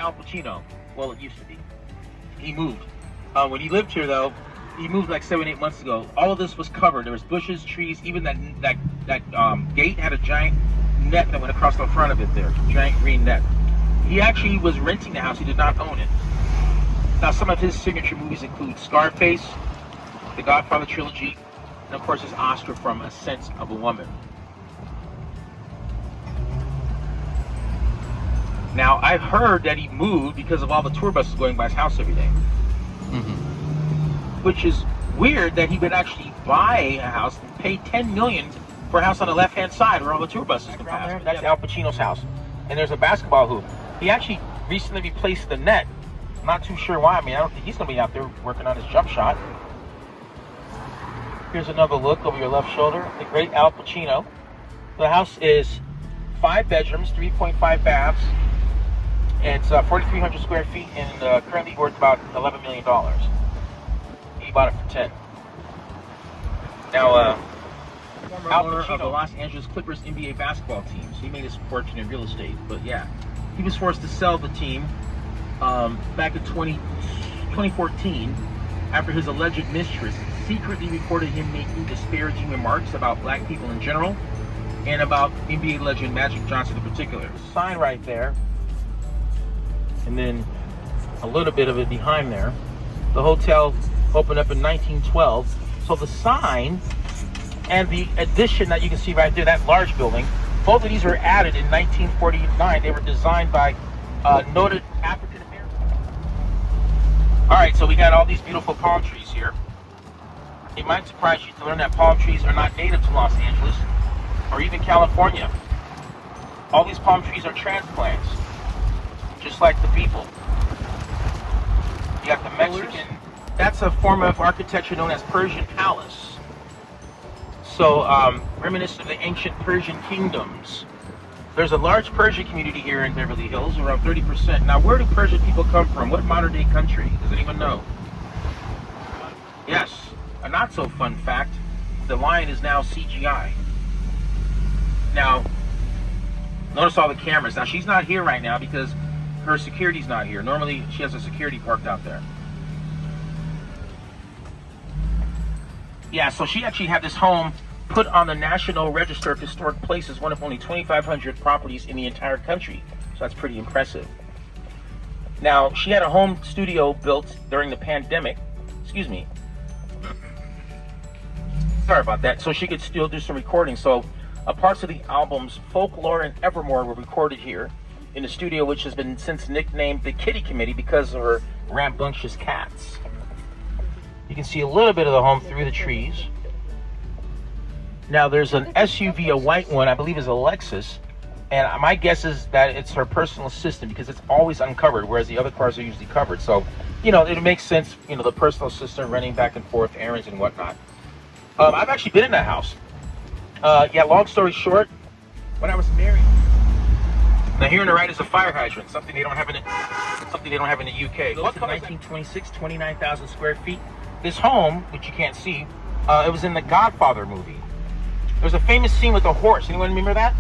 Al Pacino. Well, it used to be. He moved. When he lived here, though, he moved like 7-8 months ago. All of this was covered. There was bushes, trees. Even that gate had a giant net that went across the front of it there. Giant green net. He actually was renting the house. He did not own it. Now, some of his signature movies include Scarface, the Godfather trilogy, and of course his Oscar from A Scent of a Woman. Now, I've heard that he moved because of all the tour buses going by his house every day. Which is weird that he would actually buy a house and pay $10 million for a house on the left-hand side where all the tour buses can pass. That's Al Pacino's house. And there's a basketball hoop. He actually recently replaced the net. I'm not too sure why. I mean, I don't think he's going to be out there working on his jump shot. Here's another look over your left shoulder. The great Al Pacino. The house is 5 bedrooms, 3.5 baths. It's 4,300 square feet and currently worth about $11 million. He bought it for 10. Now, Al Pacino of the Los Angeles Clippers NBA basketball team. So he made his fortune in real estate. But yeah, he was forced to sell the team back in 2014 after his alleged mistress secretly reported him making disparaging remarks about black people in general and about NBA legend Magic Johnson in particular. The sign right there, and then a little bit of it behind there. The hotel opened up in 1912. So the sign and the addition that you can see right there, that large building, both of these were added in 1949. They were designed by noted African Americans. All right, so we got all these beautiful palm trees here. It might surprise you to learn that palm trees are not native to Los Angeles or even California. All these palm trees are transplants, just like the people. You got the Mexican, that's a form of architecture known as Persian palace. So, reminiscent of the ancient Persian kingdoms. There's a large Persian community here in Beverly Hills, around 30%. Now, where do Persian people come from? What modern day country? Does anyone know? Yes, a not so fun fact, the lion is now CGI. Now, notice all the cameras. Now, she's not here right now because her security's not here. Normally, she has a security parked out there. Yeah, so she actually had this home put on the National Register of Historic Places, one of only 2,500 properties in the entire country. So that's pretty impressive. Now, she had a home studio built during the pandemic. Excuse me. Sorry about that. So she could still do some recording. So parts of the albums Folklore and Evermore were recorded here in the studio, which has been since nicknamed the Kitty Committee because of her rambunctious cats. You can see a little bit of the home through the trees. Now there's an SUV, a white one, I believe is a Lexus, and my guess is that it's her personal assistant because it's always uncovered, whereas the other cars are usually covered. So, you know, it makes sense, you know, the personal assistant running back and forth errands and whatnot. I've actually been in that house. Yeah, long story short, when I was married. Now here on the right is a fire hydrant, something they don't have in the UK. What 1926, 29,000 square feet. This home, which you can't see, it was in the Godfather movie. There's a famous scene with a horse. Anyone remember that?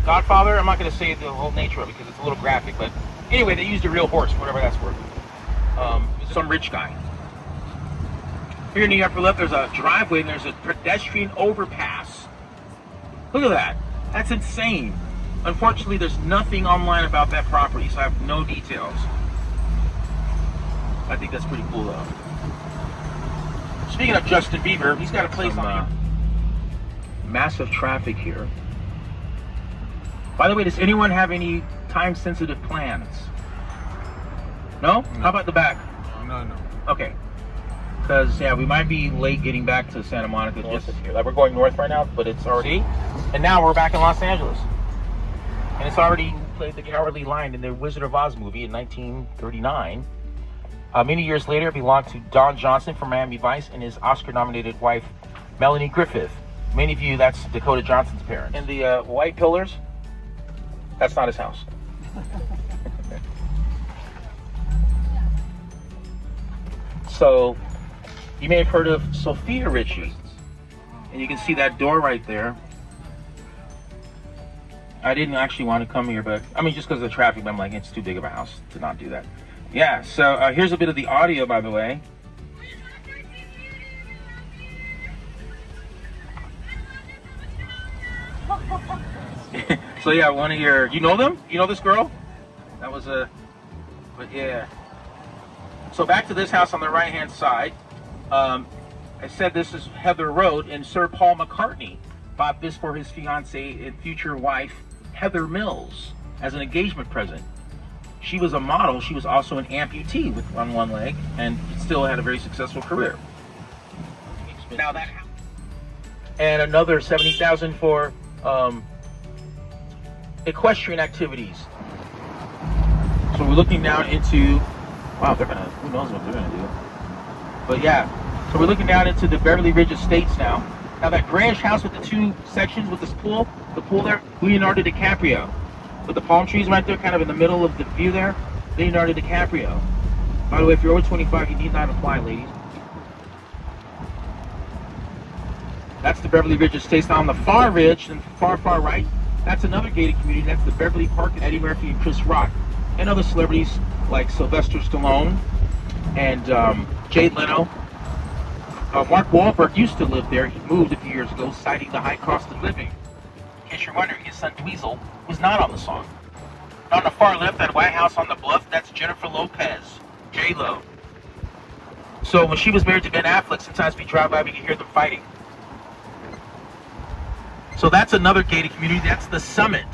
Godfather? I'm not going to say the whole nature of it because it's a little graphic, but anyway, they used a real horse, whatever that's worth. Some rich guy. Here in the upper left, there's a driveway and there's a pedestrian overpass. Look at that. That's insane. Unfortunately, there's nothing online about that property, so I have no details. I think that's pretty cool, though. Speaking of Justin Bieber, he's got a place on massive traffic here. By the way, does anyone have any time-sensitive plans? No? How about the back? No. Okay. Because, yeah, we might be late getting back to Santa Monica. Just like we're going north right now, but it's already... See? And now we're back in Los Angeles. And it's already played the Cowardly Lion in the Wizard of Oz movie in 1939. Many years later, it belonged to Don Johnson from Miami Vice and his Oscar-nominated wife, Melanie Griffith. Many of you, that's Dakota Johnson's parents. And the white pillars, that's not his house. So, you may have heard of Sophia Richie. And you can see that door right there. I didn't actually want to come here, but I mean, just because of the traffic, but I'm like, it's too big of a house to not do that. Yeah, so here's a bit of the audio, by the way. So yeah, one of your, you know them? You know this girl? That was a, but yeah. So back to this house on the right-hand side. I said this is Heather Road, and Sir Paul McCartney bought this for his fiancée and future wife, Heather Mills, as an engagement present. She was a model. She was also an amputee on one leg, and still had a very successful career. Now that, and another $70,000 for equestrian activities. So we're looking down into, wow, they're gonna, who knows what they're gonna do. But yeah, so we're looking down into the Beverly Ridge Estates now. Now that grayish house with the two sections with this pool, the pool there, Leonardo DiCaprio. With the palm trees right there, kind of in the middle of the view there, Leonardo DiCaprio. By the way, if you're over 25, you need not apply, ladies. That's the Beverly Ridge Estates. Now on the far ridge, and far right, that's another gated community. That's the Beverly Park, Eddie Murphy and Chris Rock, and other celebrities like Sylvester Stallone and Jay Leno. Mark Wahlberg used to live there. He moved a few years ago, citing the high cost of living. In case you're wondering, his son Dweezil was not on the song. On the far left, that White House on the Bluff, that's Jennifer Lopez, J-Lo. So when she was married to Ben Affleck, sometimes we drive by, we can hear them fighting. So that's another gated community. That's the Summit.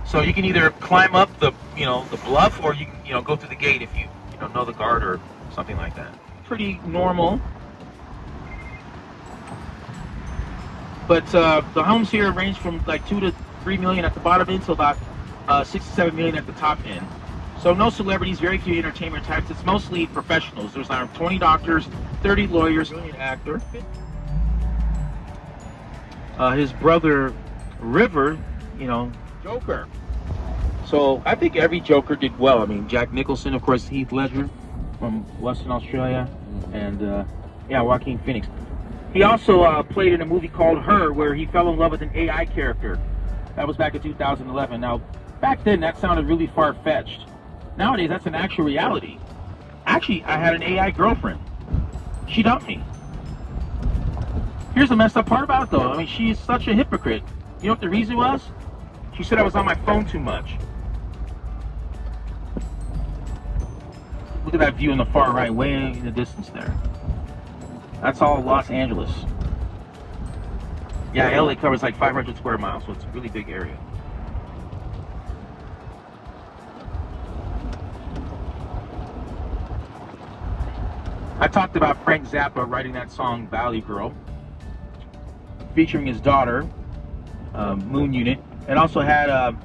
So you can either climb up the, the bluff, or you can, go through the gate if you, know the guard or something like that. Pretty normal. But the homes here range from like 2 to 3 million at the bottom end to about 6 to 7 million at the top end. So no celebrities, very few entertainment types. It's mostly professionals. There's around 20 doctors, 30 lawyers, an actor. His brother River, Joker. So I think every Joker did well. I mean, Jack Nicholson, of course, Heath Ledger from Western Australia, and yeah, Joaquin Phoenix. He also played in a movie called Her, where he fell in love with an AI character. That was back in 2011. Now, back then, that sounded really far-fetched. Nowadays, that's an actual reality. Actually, I had an AI girlfriend. She dumped me. Here's the messed up part about it, though. I mean, she's such a hypocrite. You know what the reason was? She said I was on my phone too much. Look at that view in the far right, way in the distance there. That's all Los Angeles. Yeah, LA covers like 500 square miles, so it's a really big area. I talked about Frank Zappa writing that song Valley Girl, featuring his daughter, Moon Unit, and also had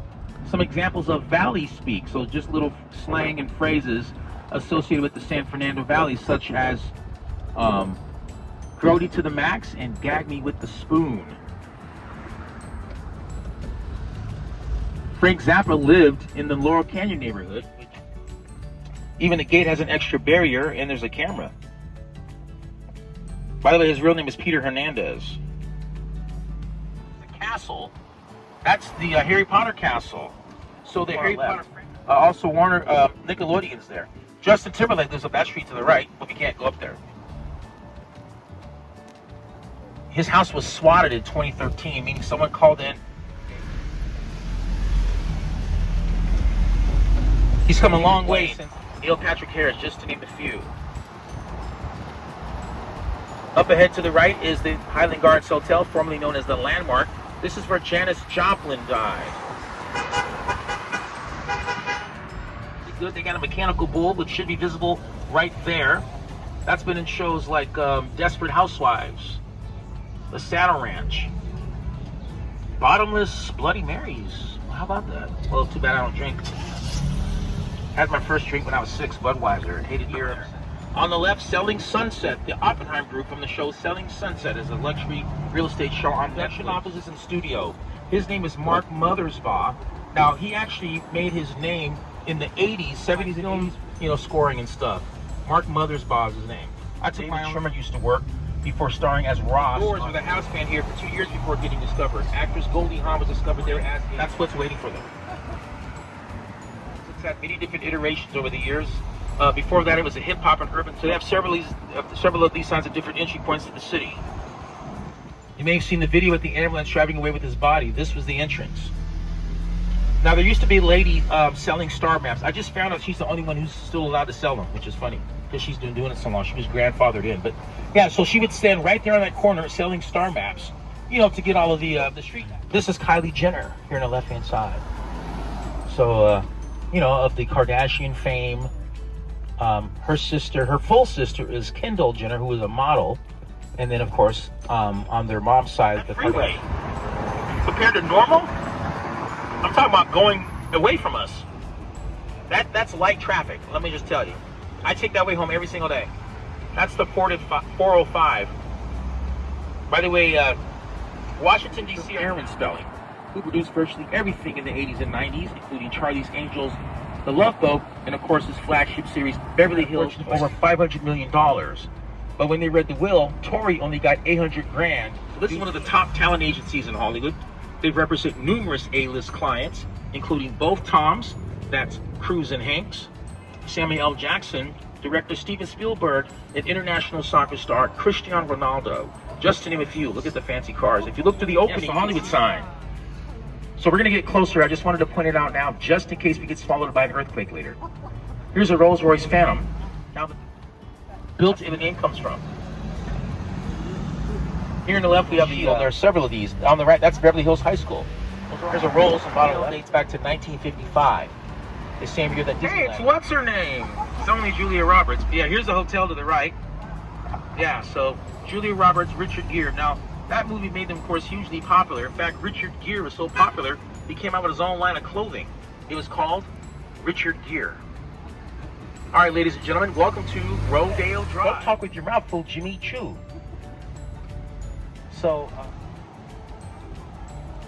some examples of Valley speak, so just little slang and phrases associated with the San Fernando Valley, such as Grody to the max and gag me with the spoon. Frank Zappa lived in the Laurel Canyon neighborhood. Even the gate has an extra barrier, and there's a camera. By the way, his real name is Peter Hernandez. The castle, that's the Harry Potter castle. So the Harry Potter, also Warner, Nickelodeon's there. Justin Timberlake lives up that street to the right, but we can't go up there. His house was swatted in 2013, meaning someone called in. He's come a long way since Neil Patrick Harris, just to name a few. Up ahead to the right is the Highland Gardens Hotel, formerly known as the Landmark. This is where Janis Joplin died. Good, they got a mechanical bull, which should be visible right there. That's been in shows like Desperate Housewives, The Saddle Ranch, Bottomless Bloody Marys. Well, how about that? Well, too bad I don't drink. Had my first drink when I was 6, Budweiser, and hated Europe. On the left, Selling Sunset. The Oppenheim Group from the show Selling Sunset is a luxury real estate show on production offices and studio. His name is Mark Mothersbaugh. Now, he actually made his name in the 80s, 70s, and 80s, scoring and stuff. Mark Mothersbaugh is his name. That's where David Schwimmer used to work. before starring as Ross. Doors were the house band here for 2 years before getting discovered. Actress Goldie Hawn was discovered there as That's What's Waiting for Them. It's had many different iterations over the years. Before that, it was a hip hop and urban. So they have several of these signs at different entry points to the city. You may have seen the video with the ambulance driving away with his body. This was the entrance. Now, there used to be a lady selling star maps. I just found out she's the only one who's still allowed to sell them, which is funny because she's been doing it so long. She was grandfathered in. But yeah, so she would stand right there on that corner selling star maps, you know, to get all of the street. This is Kylie Jenner here on the left-hand side. So, you know, of the Kardashian fame. Her sister, her full sister is Kendall Jenner, who was a model. And then, of course, on their mom's side, the freeway. Compared to normal, I'm talking about going away from us. That's light traffic, let me just tell you. I take that way home every single day. That's the 405. By the way, Washington, D.C. Aaron Spelling, who produced virtually everything in the 80s and 90s, including Charlie's Angels, The Love Boat, and of course his flagship series, Beverly Hills, over $500 million. But when they read the will, Tory only got $800,000. So this is one of the top talent agencies in Hollywood. They represent numerous A-list clients, including both Toms, that's Cruise and Hanks, Samuel L. Jackson, director Steven Spielberg, and international soccer star Cristiano Ronaldo, just to name a few. Look at the fancy cars. If you look to the opening Hollywood sign. So we're going to get closer. I just wanted to point it out now, just in case we get swallowed by an earthquake later. Here's a Rolls-Royce Phantom. Now, built in the name comes from. Here on the left, we have the, there are several of these. On the right, that's Beverly Hills High School. There's a Rolls model that dates back to 1955. The same year that Disneyland. Hey, it's what's her name? It's only Julia Roberts. Yeah, here's the hotel to the right. Yeah, so Julia Roberts, Richard Gere. Now, that movie made them, of course, hugely popular. In fact, Richard Gere was so popular, he came out with his own line of clothing. It was called Richard Gere. All right, ladies and gentlemen, welcome to Rodale Drive. Don't talk with your mouth full, Jimmy Choo. So,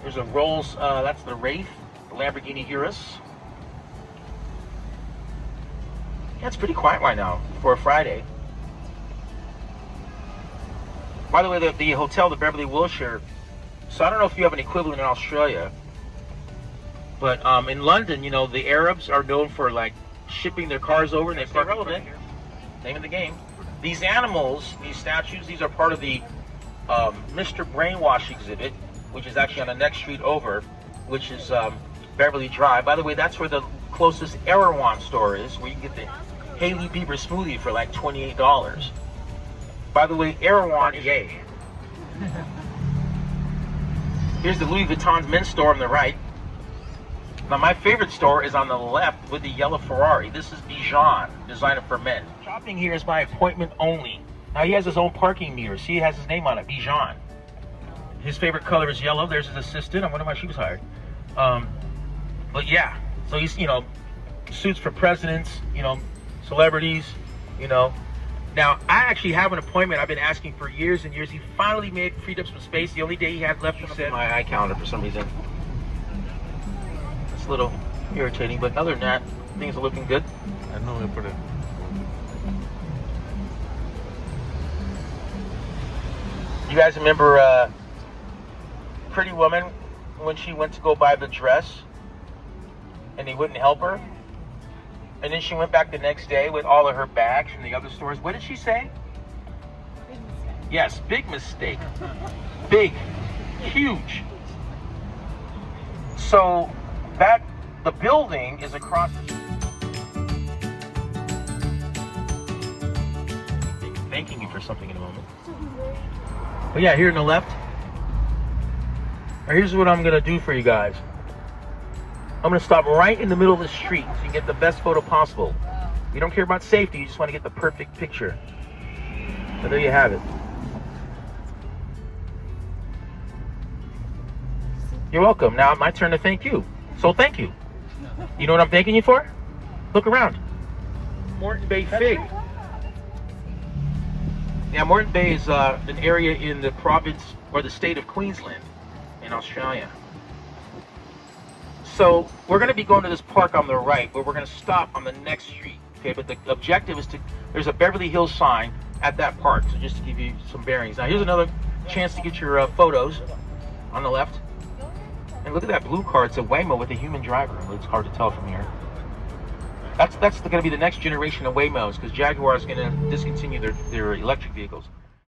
there's a Rolls, that's the Wraith, the Lamborghini Urus. Yeah, it's pretty quiet right now for a Friday. By the way, the hotel, the Beverly Wilshire, so I don't know if you have an equivalent in Australia, but in London, you know, the Arabs are known for, like, shipping their cars over, and they park relevant. Name of the game. These animals, these statues, these are part of the Mr. Brainwash exhibit, which is actually on the next street over, which is Beverly Drive. By the way, that's where the closest Erewhon store is, where you can get the Hailey Bieber smoothie for like $28. By the way, Erewhon, yay. Here's the Louis Vuitton men's store on the right. Now, my favorite store is on the left with the yellow Ferrari. This is Bijan, designer for men. Shopping here is by appointment only. Now, he has his own parking meter. See, it has his name on it, Bijan. His favorite color is yellow. There's his assistant. I wonder why she was hired. But yeah, so he's, you know, suits for presidents, you know, celebrities, you know. Now, I actually have an appointment I've been asking for years and years. He finally freed up some space. The only day he had left, he said, my eye calendar for some reason. It's a little irritating, but other than that, things are looking good. I know we put it. You guys remember Pretty Woman when she went to go buy the dress and they wouldn't help her? And then she went back the next day with all of her bags from the other stores. What did she say? Big mistake. Yes, big mistake. Big, huge. So the building is across the thanking you for something in a moment. But yeah, here on the left. Now here's what I'm gonna do for you guys. I'm gonna stop right in the middle of the street so you can get the best photo possible. You don't care about safety, you just want to get the perfect picture. So there you have it. You're welcome. Now my turn to thank you. So thank you. You know what I'm thanking you for? Look around. Morton Bay Fig. Yeah, Morton Bay is an area in the province or the state of Queensland in Australia. So we're going to be going to this park on the right, where we're going to stop on the next street. Okay, but the objective is there's a Beverly Hills sign at that park. So just to give you some bearings. Now here's another chance to get your photos on the left. And look at that blue car. It's a Waymo with a human driver. It's hard to tell from here. That's going to be the next generation of Waymos, because Jaguar is going to discontinue their electric vehicles.